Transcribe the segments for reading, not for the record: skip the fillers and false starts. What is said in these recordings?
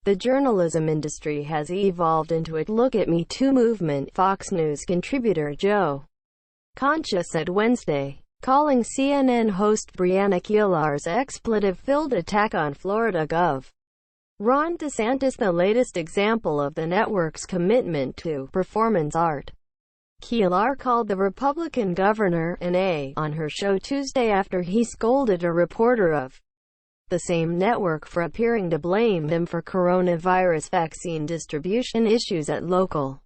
The journalism industry has evolved into a "Look at Me Too" movement, Fox News contributor Joe Concha said Wednesday, calling CNN host Brianna Keilar's expletive-filled attack on Florida Gov. Ron DeSantis the latest example of the network's commitment to performance art. Keilar called the Republican governor an A on her show Tuesday after he scolded a reporter of the same network for appearing to blame him for coronavirus vaccine distribution issues at local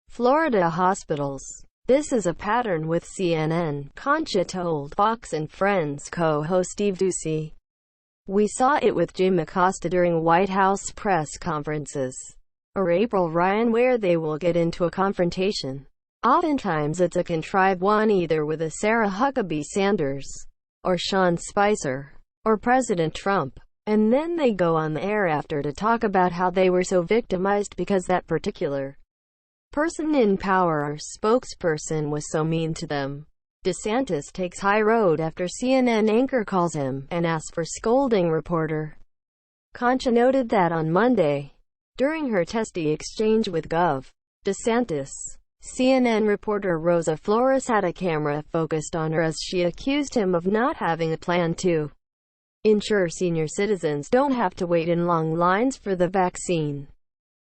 Florida hospitals. "This is a pattern with CNN," Concha told Fox and Friends co-host Steve Doocy. "We saw it with Jim Acosta during White House press conferences, or April Ryan, where they will get into a confrontation. Oftentimes it's a contrived one, either with a Sarah Huckabee Sanders, or Sean Spicer, or President Trump. And then they go on the air after to talk about how they were so victimized because that particular person in power or spokesperson was so mean to them." DeSantis takes high road after CNN anchor calls him and asks for scolding reporter. Concha noted that on Monday, during her testy exchange with Gov. DeSantis, CNN reporter Rosa Flores had a camera focused on her as she accused him of not having a plan to ensure senior citizens don't have to wait in long lines for the vaccine.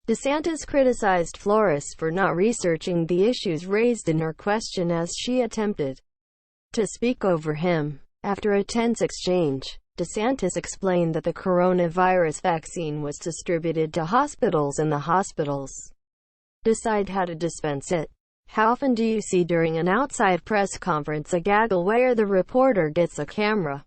DeSantis criticized Flores for not researching the issues raised in her question as she attempted to speak over him. After a tense exchange, DeSantis explained that the coronavirus vaccine was distributed to hospitals and the hospitals decide how to dispense it. "How often do you see during an outside press conference a gaggle where the reporter gets a camera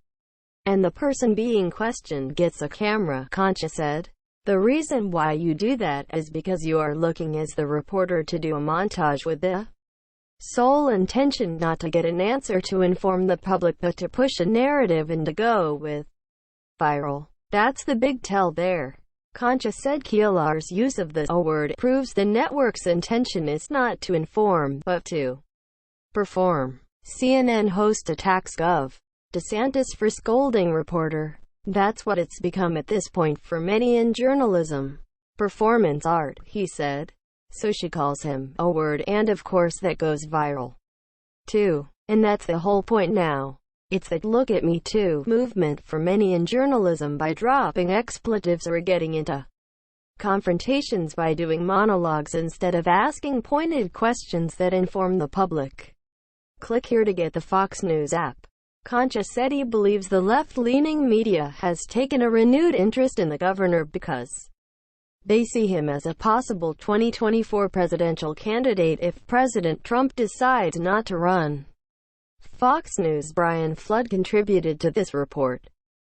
and the person being questioned gets a camera?" Concha said. "The reason why you do that is because you are looking as the reporter to do a montage with the sole intention not to get an answer to inform the public but to push a narrative and to go with viral. That's the big tell there." Concha said Keilar's use of the word proves the network's intention is not to inform, but to perform. CNN host attacks Gov. DeSantis for scolding reporter. "That's what it's become at this point for many in journalism. Performance art," he said. "So she calls him a word, and of course that goes viral too. And that's the whole point now. It's that 'Look at Me Too' movement for many in journalism by dropping expletives or getting into confrontations by doing monologues instead of asking pointed questions that inform the public." Click here to get the Fox News app. Concha said he believes the left-leaning media has taken a renewed interest in the governor because they see him as a possible 2024 presidential candidate if President Trump decides not to run. Fox News' Brian Flood contributed to this report.